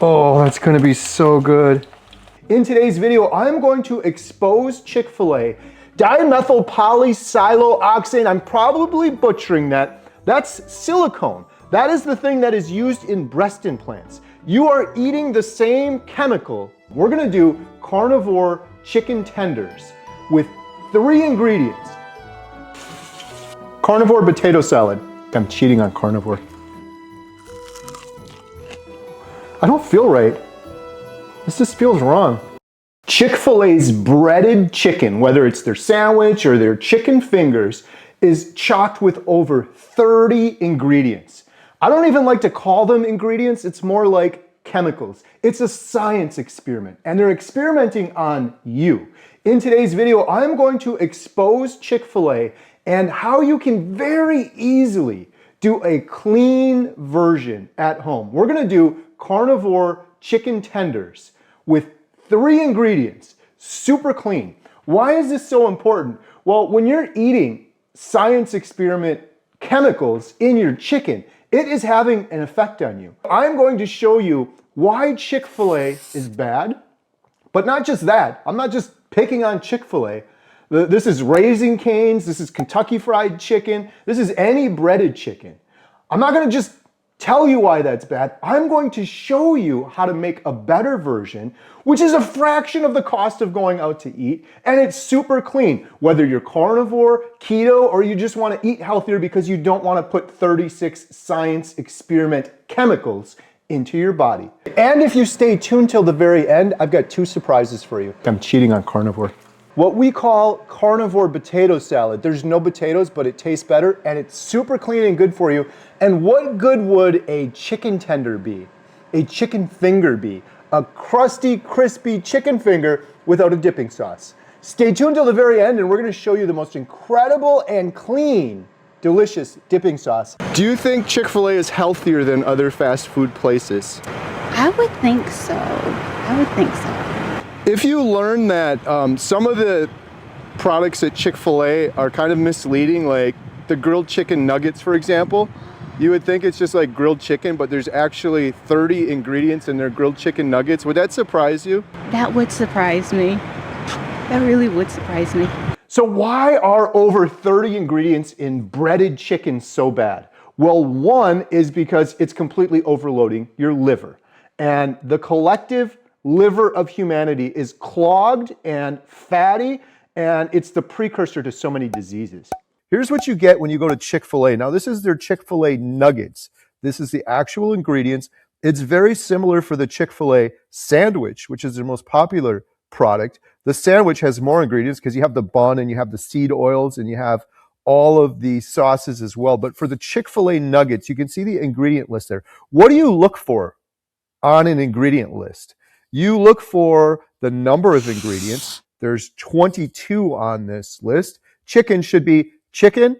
Oh, that's gonna be so good. In today's video, I'm going to expose Chick-fil-A. Dimethyl polysiloxane, I'm probably butchering that. That's silicone. That is the thing that is used in breast implants. You are eating the same chemical. We're gonna do carnivore chicken tenders with 3 ingredients. Carnivore potato salad. I'm cheating on carnivore. I don't feel right. This just feels wrong. Chick-fil-A's breaded chicken, whether it's their sandwich or their chicken fingers, is chocked with over 30 ingredients. I don't even like to call them ingredients, it's more like chemicals. It's a science experiment, and they're experimenting on you. In today's video, I'm going to expose Chick-fil-A and how you can very easily do a clean version at home. We're gonna do carnivore chicken tenders with 3 ingredients, super clean. Why is this so important? Well, when you're eating science experiment chemicals in your chicken, it is having an effect on you. I'm going to show you why Chick-fil-A is bad, but not just that. I'm not just picking on Chick-fil-A. This is Raising Cane's, this is Kentucky Fried Chicken, this is any breaded chicken. I'm not gonna just tell you why that's bad. I'm going to show you how to make a better version, which is a fraction of the cost of going out to eat, and it's super clean. Whether you're carnivore, keto, or you just want to eat healthier because you don't want to put 36 science experiment chemicals into your body. And if you stay tuned till the very end, I've got 2 surprises for you. I'm cheating on carnivore. What we call carnivore potato salad. There's no potatoes, but it tastes better, and it's super clean and good for you. And what good would a chicken tender be? A chicken finger be? A crusty, crispy chicken finger without a dipping sauce. Stay tuned till the very end, and we're gonna show you the most incredible and clean, delicious dipping sauce. Do you think Chick-fil-A is healthier than other fast food places? I would think so. I would think so. If you learn that some of the products at Chick-fil-A are kind of misleading, like the grilled chicken nuggets, for example, you would think it's just like grilled chicken, but there's actually 30 ingredients in their grilled chicken nuggets. Would that surprise you? That would surprise me. That really would surprise me. So why are over 30 ingredients in breaded chicken so bad? Well, one is because it's completely overloading your liver. And the collective liver of humanity is clogged and fatty, and it's the precursor to so many diseases. Here's what you get when you go to Chick-fil-A. Now, this is their Chick-fil-A nuggets. This is the actual ingredients. It's very similar for the Chick-fil-A sandwich, which is their most popular product. The sandwich has more ingredients because you have the bun and you have the seed oils and you have all of the sauces as well. But for the Chick-fil-A nuggets, you can see the ingredient list there. What do you look for on an ingredient list? You look for the number of ingredients. There's 22 on this list. Chicken should be chicken,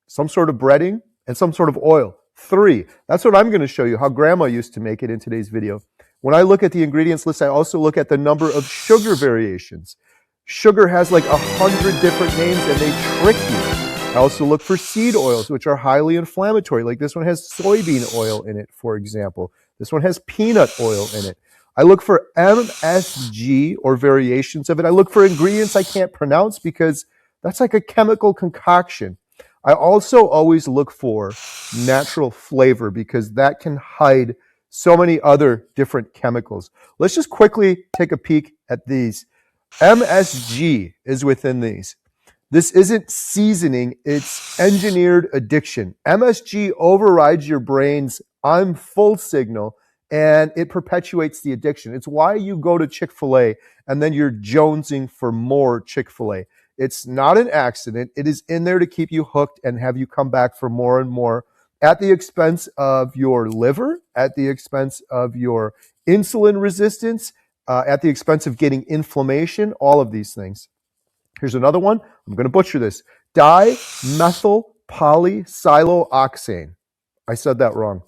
some sort of breading, and some sort of oil. 3. That's what I'm going to show you, how grandma used to make it in today's video. When I look at the ingredients list, I also look at the number of sugar variations. Sugar has like 100 different names and they trick you. I also look for seed oils, which are highly inflammatory. Like this one has soybean oil in it, for example. This one has peanut oil in it. I look for MSG or variations of it. I look for ingredients I can't pronounce because that's like a chemical concoction. I also always look for natural flavor because that can hide so many other different chemicals. Let's just quickly take a peek at these. MSG is within these. This isn't seasoning, it's engineered addiction. MSG overrides your brain's I'm full signal, and it perpetuates the addiction. It's why you go to Chick-fil-A and then you're jonesing for more Chick-fil-A. It's not an accident. It is in there to keep you hooked and have you come back for more and more at the expense of your liver, at the expense of your insulin resistance, at the expense of getting inflammation, all of these things. Here's another one. I'm going to butcher this. Dimethyl polysiloxane. I said that wrong.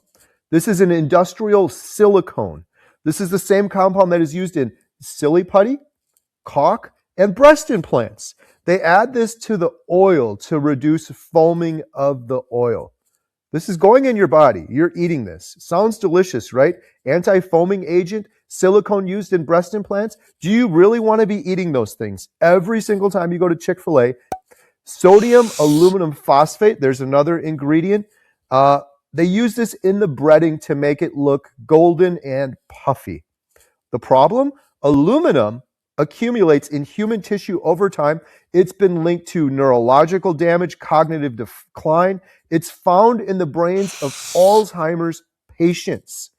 This is an industrial silicone. This is the same compound that is used in silly putty, caulk, and breast implants. They add this to the oil to reduce foaming of the oil. This is going in your body. You're eating this. Sounds delicious, right? Anti-foaming agent, silicone used in breast implants. Do you really want to be eating those things every single time you go to Chick-fil-A? Sodium aluminum phosphate, there's another ingredient. They use this in the breading to make it look golden and puffy. The problem? Aluminum accumulates in human tissue over time. It's been linked to neurological damage, cognitive decline. It's found in the brains of Alzheimer's patients.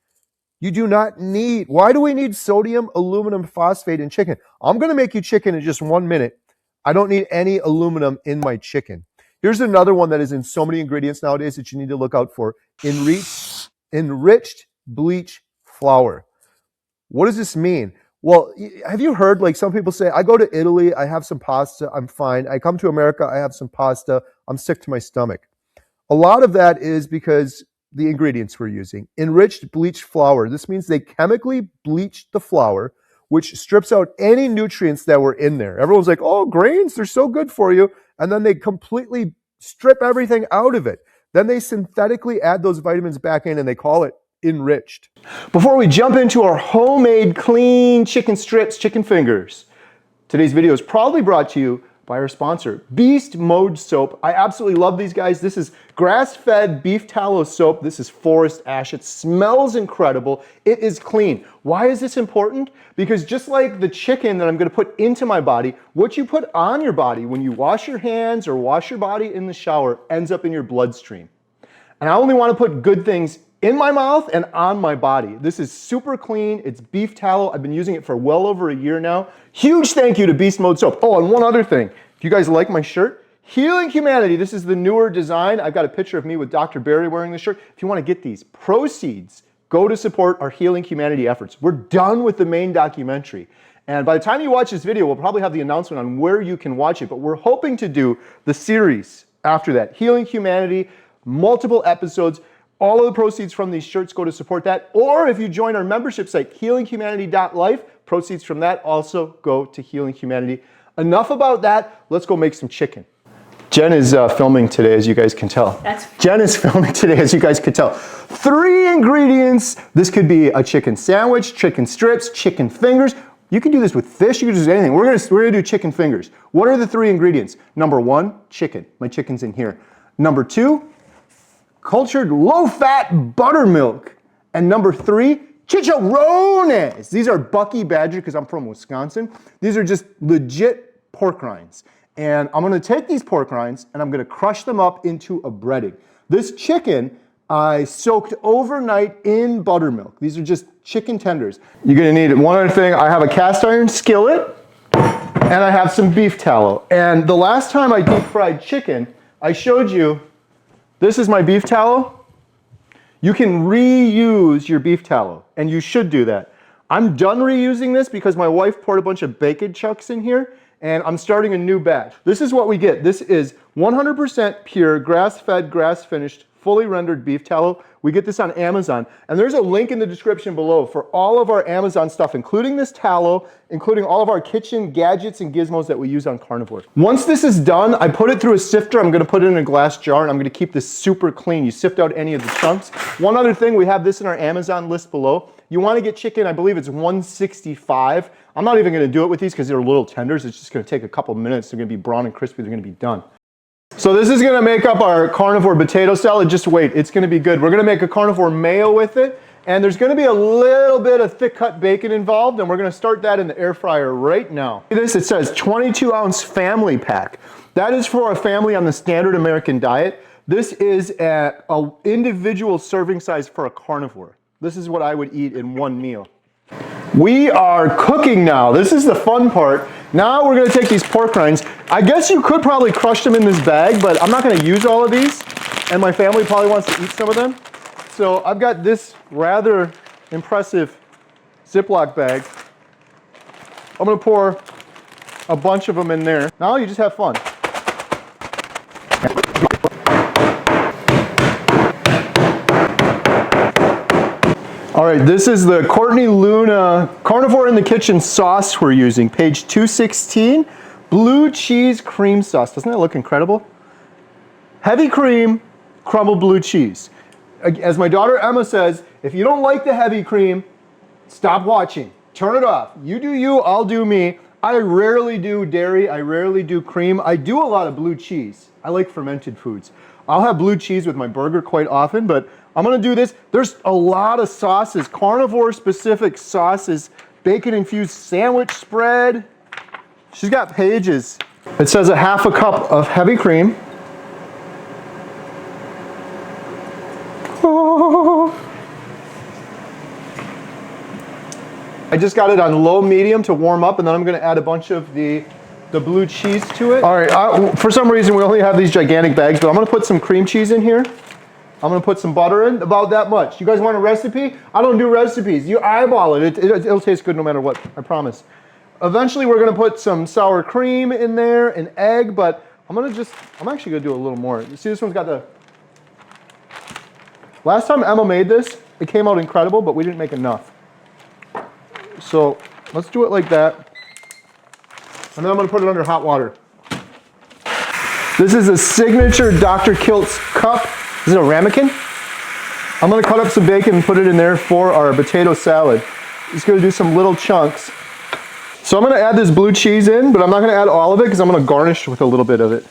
You do not need, why do we need sodium aluminum phosphate in chicken? I'm going to make you chicken in just 1 minute. I don't need any aluminum in my chicken. Here's another one that is in so many ingredients nowadays that you need to look out for. Enriched bleach flour. What does this mean? Well, have you heard, like some people say, I go to Italy, I have some pasta, I'm fine. I come to America, I have some pasta, I'm sick to my stomach. A lot of that is because the ingredients we're using. Enriched bleached flour. This means they chemically bleached the flour, which strips out any nutrients that were in there. Everyone's like, oh, grains, they're so good for you. And then they completely strip everything out of it. Then they synthetically add those vitamins back in and they call it enriched. Before we jump into our homemade clean chicken strips, chicken fingers, today's video is probably brought to you by our sponsor, Beast Mode Soap. I absolutely love these guys. This is grass-fed beef tallow soap. This is forest ash. It smells incredible. It is clean. Why is this important? Because just like the chicken that I'm gonna put into my body, what you put on your body when you wash your hands or wash your body in the shower ends up in your bloodstream. And I only wanna put good things in my mouth and on my body. This is super clean. It's beef tallow. I've been using it for well over a year now. Huge thank you to Beast Mode Soap. Oh, and one other thing. If you guys like my shirt, Healing Humanity. This is the newer design. I've got a picture of me with Dr. Barry wearing this shirt. If you want to get these proceeds, go to support our Healing Humanity efforts. We're done with the main documentary. And by the time you watch this video, we'll probably have the announcement on where you can watch it. But we're hoping to do the series after that. Healing Humanity, multiple episodes. All of the proceeds from these shirts go to support that. Or if you join our membership site, healinghumanity.life, proceeds from that also go to Healing Humanity. Enough about that. Let's go make some chicken. Jen is filming today, as you guys can tell. Jen is filming today, as you guys can tell. 3 ingredients. This could be a chicken sandwich, chicken strips, chicken fingers. You can do this with fish. You can do this with anything. We're gonna do chicken fingers. What are the 3 ingredients? Number 1, chicken. My chicken's in here. Number 2, cultured low-fat buttermilk. And number 3, chicharrones. These are Bucky Badger, because I'm from Wisconsin. These are just legit pork rinds. And I'm gonna take these pork rinds and I'm gonna crush them up into a breading. This chicken I soaked overnight in buttermilk. These are just chicken tenders. You're gonna need one other thing. I have a cast iron skillet and I have some beef tallow. And the last time I deep fried chicken, I showed you, this is my beef tallow. You can reuse your beef tallow, and you should do that. I'm done reusing this because my wife poured a bunch of bacon chunks in here, and I'm starting a new batch. This is what we get. This is 100% pure, grass-fed, grass-finished, fully rendered beef tallow. We get this on Amazon, and there's a link in the description below for all of our Amazon stuff, including this tallow, including all of our kitchen gadgets and gizmos that we use on Carnivore. Once this is done, I put it through a sifter. I'm gonna put it in a glass jar, and I'm gonna keep this super clean. You sift out any of the chunks. One other thing, we have this in our Amazon list below. You wanna get chicken, I believe it's $165. I'm not even gonna do it with these because they're little tenders. It's just gonna take a couple minutes. They're gonna be brown and crispy. They're gonna be done. So this is gonna make up our carnivore potato salad. Just wait, it's gonna be good. We're gonna make a carnivore mayo with it, and there's gonna be a little bit of thick cut bacon involved, and we're gonna start that in the air fryer right now. This, it says 22-ounce family pack. That is for a family on the standard American diet. This is an individual serving size for a carnivore. This is what I would eat in one meal. We are cooking now. This is the fun part. Now we're gonna take these pork rinds. I guess you could probably crush them in this bag, but I'm not gonna use all of these, and my family probably wants to eat some of them. So I've got this rather impressive Ziploc bag. I'm gonna pour a bunch of them in there. Now you just have fun. All right, this is the Courtney Luna Carnivore in the Kitchen sauce we're using, page 216, blue cheese cream sauce. Doesn't that look incredible? Heavy cream, crumbled blue cheese. As my daughter Emma says, if you don't like the heavy cream, stop watching. Turn it off. You do you, I'll do me. I rarely do dairy, I rarely do cream. I do a lot of blue cheese. I like fermented foods. I'll have blue cheese with my burger quite often, but I'm gonna do this. There's a lot of sauces, carnivore specific sauces, bacon infused sandwich spread. She's got pages. It says a half a cup of heavy cream. Oh. I just got it on low medium to warm up, and then I'm gonna add a bunch of the blue cheese to it. All right, for some reason we only have these gigantic bags, but I'm gonna put some cream cheese in here. I'm gonna put some butter in, about that much. You guys want a recipe? I don't do recipes. You eyeball it. It'll taste good no matter what, I promise. Eventually we're gonna put some sour cream in there, an egg, but I'm actually gonna do a little more. You see this one's got the, last time Emma made this, it came out incredible, but we didn't make enough. So let's do it like that. And then I'm gonna put it under hot water. This is a signature Dr. Kilt's cup. This is a ramekin. I'm gonna cut up some bacon and put it in there for our potato salad. Just gonna do some little chunks. So I'm gonna add this blue cheese in, but I'm not gonna add all of it because I'm gonna garnish with a little bit of it.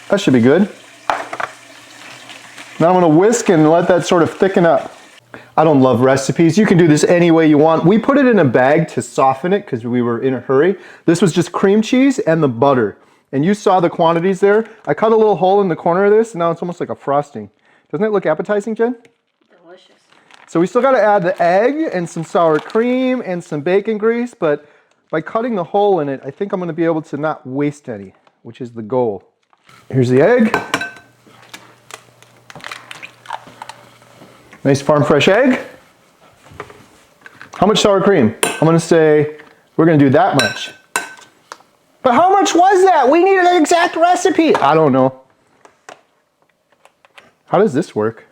That should be good. Now I'm gonna whisk and let that sort of thicken up. I don't love recipes. You can do this any way you want. We put it in a bag to soften it because we were in a hurry. This was just cream cheese and the butter. And you saw the quantities there. I cut a little hole in the corner of this, and now it's almost like a frosting. Doesn't it look appetizing, Jen? Delicious. So we still gotta add the egg and some sour cream and some bacon grease, but by cutting the hole in it, I think I'm gonna be able to not waste any, which is the goal. Here's the egg. Nice farm fresh egg. How much sour cream? I'm gonna say we're gonna do that much. But how much was that? We need an exact recipe. I don't know. How does this work?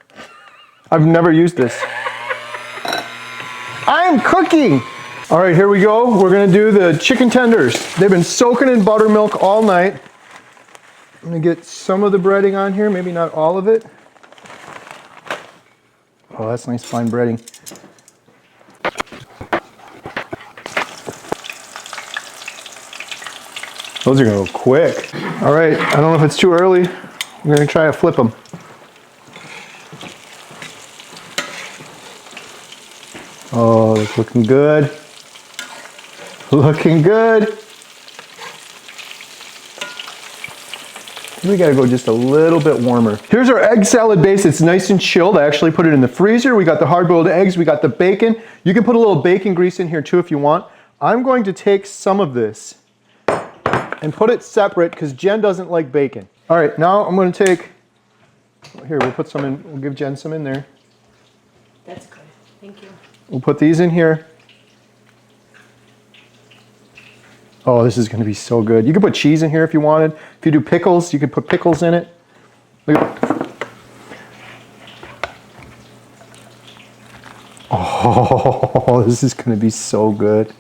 I've never used this. I'm cooking. All right, here we go. We're gonna do the chicken tenders. They've been soaking in buttermilk all night. I'm gonna get some of the breading on here, maybe not all of it. Oh, that's nice fine breading. Those are gonna go quick. All right, I don't know if it's too early. I'm gonna try to flip them. Oh, it's looking good. Looking good. We gotta go just a little bit warmer. Here's our egg salad base. It's nice and chilled. I actually put it in the freezer. We got the hard-boiled eggs, we got the bacon. You can put a little bacon grease in here too if you want. I'm going to take some of this and put it separate because Jen doesn't like bacon. All right, now I'm gonna take, here, we'll put some in, we'll give Jen some in there. That's good. Thank you. We'll put these in here. Oh, this is gonna be so good. You can put cheese in here if you wanted. If you do pickles, you could put pickles in it. Look at, oh, this is gonna be so good.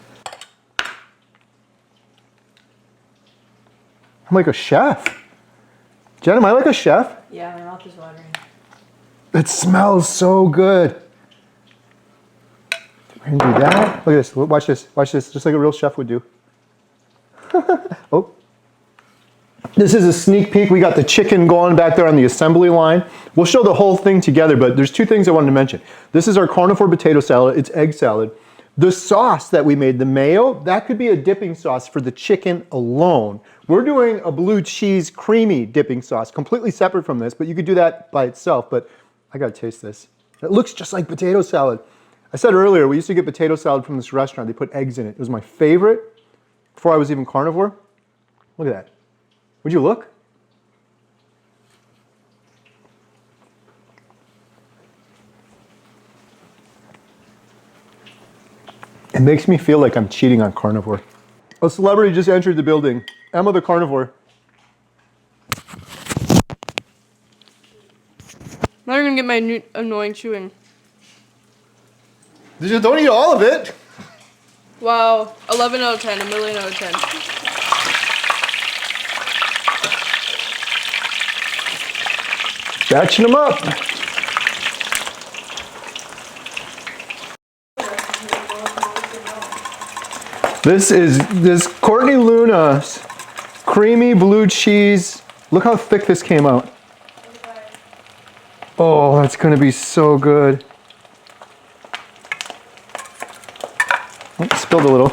I'm like a chef. Jen, am I like a chef? Yeah, my mouth is watering. It smells so good. We're gonna do that. Look at this, watch this, just like a real chef would do. Oh. This is a sneak peek. We got the chicken going back there on the assembly line. We'll show the whole thing together, but there's two things I wanted to mention. This is our carnivore potato salad. It's egg salad. The sauce that we made, the mayo, that could be a dipping sauce for the chicken alone. We're doing a blue cheese creamy dipping sauce, completely separate from this, but you could do that by itself, but I gotta taste this. It looks just like potato salad. I said earlier, we used to get potato salad from this restaurant. They put eggs in it. It was my favorite before I was even carnivore. Look at that. Would you look? It makes me feel like I'm cheating on carnivore. A celebrity just entered the building. Emma the carnivore. Now you're gonna get my new annoying chewing. Just don't eat all of it. Wow, 11 out of 10, a million out of 10. Batching them up. This is Courtney Luna's creamy blue cheese. Look how thick this came out. Oh, that's gonna be so good. Oh, spilled a little.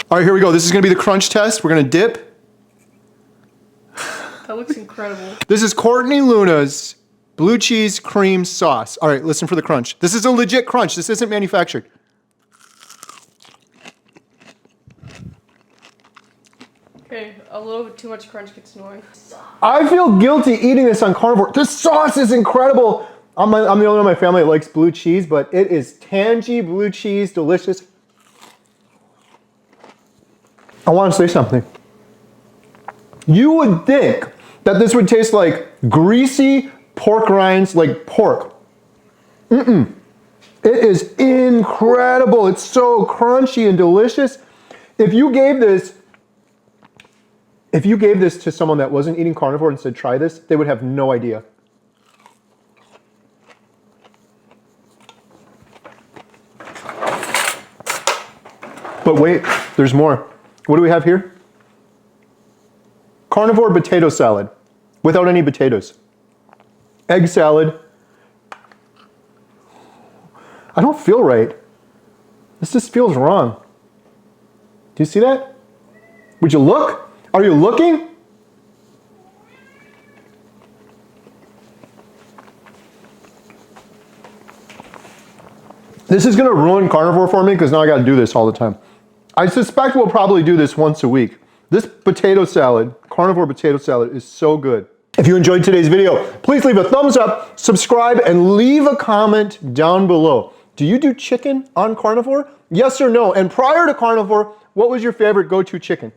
All right, here we go. This is gonna be the crunch test. We're gonna dip. That looks incredible. This is Courtney Luna's blue cheese cream sauce. All right, listen for the crunch. This is a legit crunch. This isn't manufactured. Okay, a little bit too much crunch gets annoying. I feel guilty eating this on Carnivore. This sauce is incredible. I'm the only one in my family that likes blue cheese, but it is tangy blue cheese, delicious. I want to say something. You would think that this would taste like greasy pork rinds, like pork. It is incredible. It's so crunchy and delicious. If you gave this to someone that wasn't eating carnivore and said, try this, they would have no idea. But wait, there's more. What do we have here? Carnivore potato salad without any potatoes. Egg salad. I don't feel right. This just feels wrong. Do you see that? Would you look? Are you looking? This is gonna ruin carnivore for me because now I gotta do this all the time. I suspect we'll probably do this once a week. This potato salad, carnivore potato salad, is so good. If you enjoyed today's video, please leave a thumbs up, subscribe, and leave a comment down below. Do you do chicken on carnivore? Yes or no? And prior to carnivore, what was your favorite go-to chicken?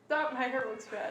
Stop, my hair looks bad.